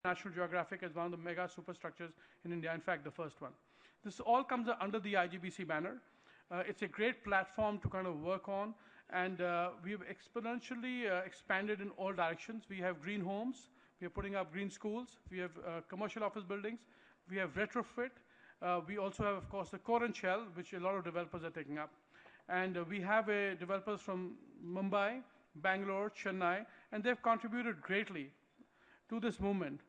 National Geographic as one of the mega superstructures in India, in fact, the first one. This all comes under the IGBC banner. It's a great platform to kind of work on, and we've exponentially expanded in all directions. We have green homes, we are putting up green schools, we have commercial office buildings, we have retrofit, we also have, of course, the core and shell, which a lot of developers are taking up. And we have developers from Mumbai, Bangalore, Chennai, and they've contributed greatly to this movement.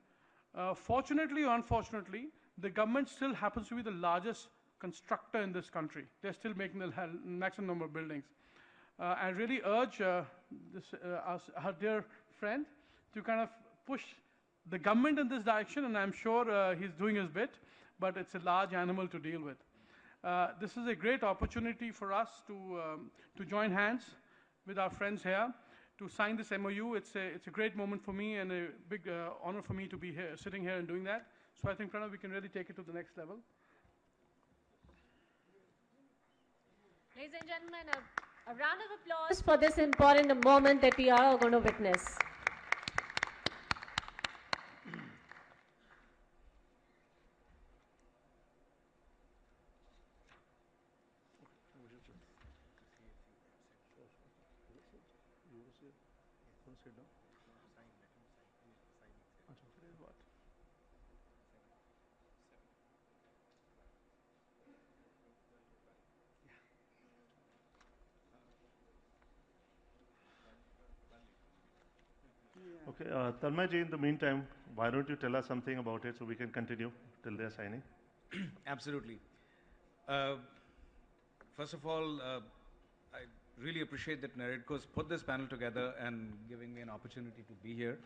Fortunately or unfortunately, the government still happens to be the largest constructor in this country. They're still making the maximum number of buildings. I really urge our dear friend to kind of push the government in this direction, and I'm sure he's doing his bit, but it's a large animal to deal with. This is a great opportunity for us to join hands with our friends here to sign this MOU. It's a great moment for me and a big honor for me to be here, sitting here and doing that. So I think, Pranav, we can really take it to the next level. Ladies and gentlemen, a round of applause for this important moment that we are going to witness. Okay, Tanmay ji, in the meantime, why don't you tell us something about it so we can continue till they're signing? Absolutely. First of all, I really appreciate that Naredco's put this panel together and giving me an opportunity to be here.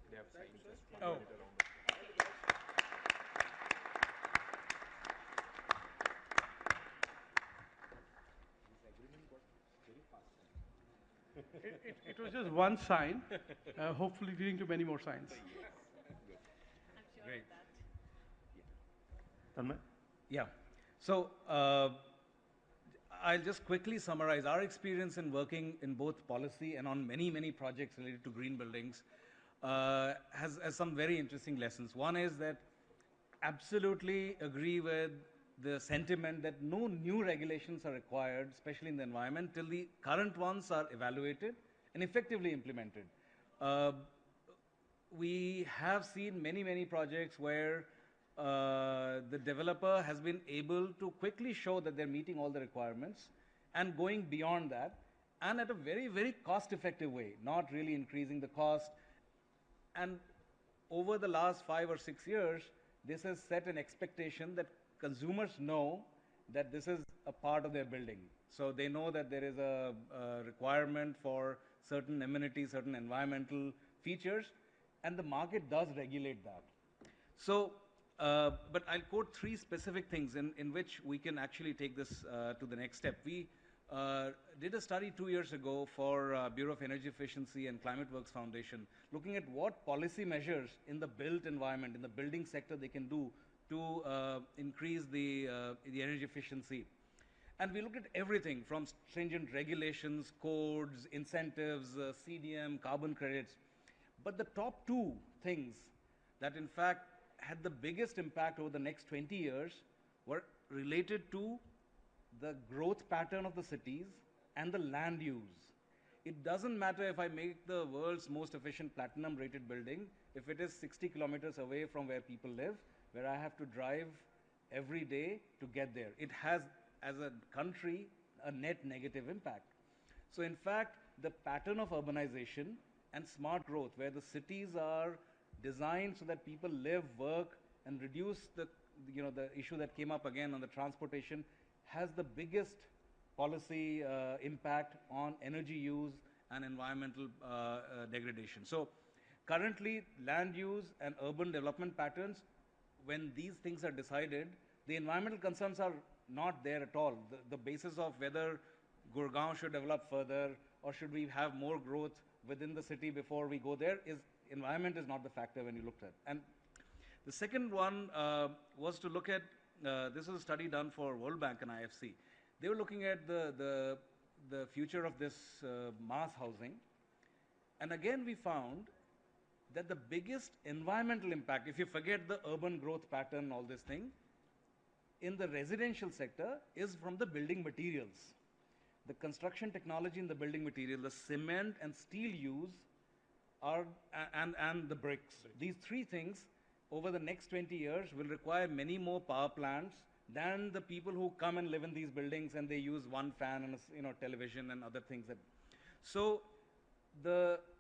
They have signed just one minute around. It was just one sign, hopefully leading to many more signs. Great. Tanmay? Yeah. So I'll just quickly summarize our experience in working in both policy and on many, many projects related to green buildings has some very interesting lessons. One is that absolutely agree with the sentiment that no new regulations are required, especially in the environment, till the current ones are evaluated and effectively implemented. We have seen many, many projects where the developer has been able to quickly show that they're meeting all the requirements and going beyond that, and at a very, very cost-effective way, not really increasing the cost. And over the last 5 or 6 years, this has set an expectation that consumers know that this is a part of their building. So they know that there is a requirement for certain amenities, certain environmental features, and the market does regulate that. So, but I'll quote 3 specific things in which we can actually take this to the next step. We did a study 2 years ago for Bureau of Energy Efficiency and Climate Works Foundation, looking at what policy measures in the built environment, in the building sector they can do to increase the energy efficiency. And we looked at everything from stringent regulations, codes, incentives, CDM, carbon credits. But the top 2 things that in fact had the biggest impact over the next 20 years were related to the growth pattern of the cities and the land use. It doesn't matter if I make the world's most efficient platinum rated building, if it is 60 kilometers away from where people live, where I have to drive every day to get there. It has, as a country, a net negative impact. So in fact, the pattern of urbanization and smart growth, where the cities are designed so that people live, work, and reduce the issue that came up again on the transportation, has the biggest policy impact on energy use and environmental degradation. So currently, land use and urban development patterns, when these things are decided, the environmental concerns are not there at all. The basis of whether Gurgaon should develop further or should we have more growth within the city before we go there is environment is not the factor when you looked at. And the second one was to look at, this is a study done for World Bank and IFC. They were looking at the future of this mass housing. And again, we found that the biggest environmental impact, if you forget the urban growth pattern, all this thing, in the residential sector is from the building materials. The construction technology in the building material, the cement and steel use are, and the bricks. These three things over the next 20 years will require many more power plants than the people who come and live in these buildings and they use one fan and television and other things. So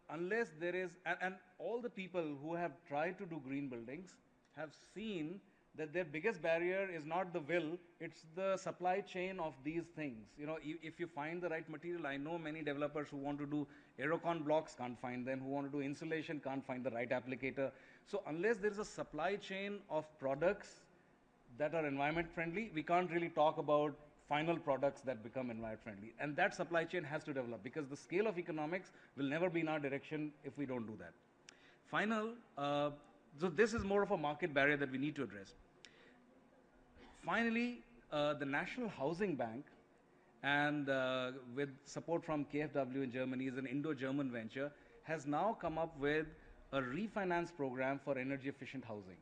unless there is, and all the people who have tried to do green buildings have seen that their biggest barrier is not the will, it's the supply chain of these things. If you find the right material, I know many developers who want to do aerocon blocks can't find them, who want to do insulation can't find the right applicator. So unless there is a supply chain of products that are environment friendly, we can't really talk about final products that become environment friendly. And that supply chain has to develop, because the scale of economics will never be in our direction if we don't do that. So this is more of a market barrier that we need to address. Finally, the National Housing Bank, and with support from KfW in Germany, is an Indo-German venture, has now come up with a refinance program for energy efficient housing,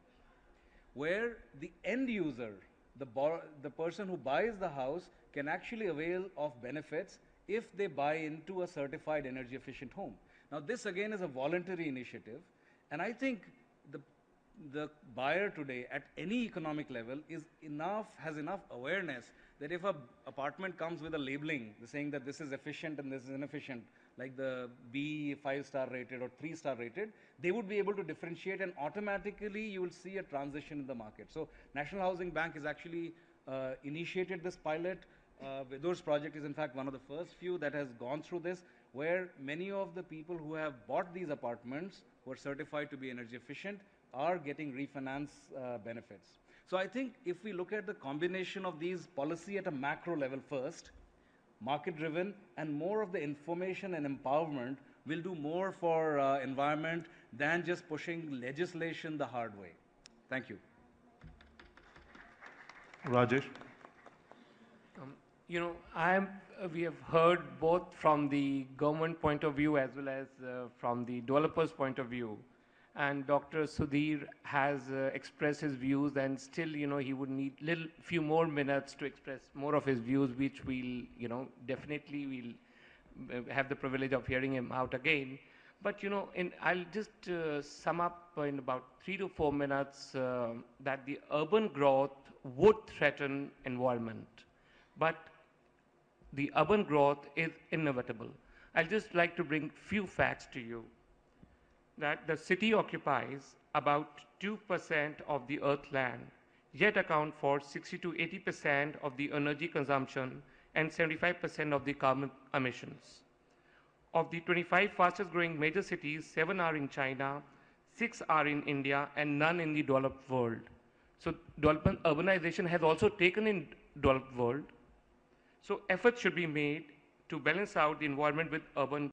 where the end user, the person who buys the house, can actually avail of benefits if they buy into a certified energy efficient home. Now this again is a voluntary initiative, and I think the buyer today at any economic level has enough awareness that if an apartment comes with a labeling saying that this is efficient and this is inefficient, like the B 5-star rated or 3-star rated, they would be able to differentiate, and automatically you will see a transition in the market. So National Housing Bank has actually initiated this pilot. Vidur's project is in fact one of the first few that has gone through this, where many of the people who have bought these apartments who are certified to be energy efficient are getting refinance benefits. So I think if we look at the combination of these policy at a macro level first, market driven, and more of the information and empowerment will do more for environment than just pushing legislation the hard way. Thank you. Rajesh? We have heard both from the government point of view as well as from the developer's point of view. And Dr. Sudhir has expressed his views, and still, he would need few more minutes to express more of his views, which we'll, definitely we'll have the privilege of hearing him out again. But, I'll just sum up in about 3 to 4 minutes that the urban growth would threaten environment, but the urban growth is inevitable. I'll just like to bring few facts to you. That the city occupies about 2% of the earth land, yet account for 60 to 80% of the energy consumption and 75% of the carbon emissions. Of the 25 fastest growing major cities, 7 are in China, 6 are in India, and none in the developed world. So urbanization has also taken in developed world. So efforts should be made to balance out the environment with urban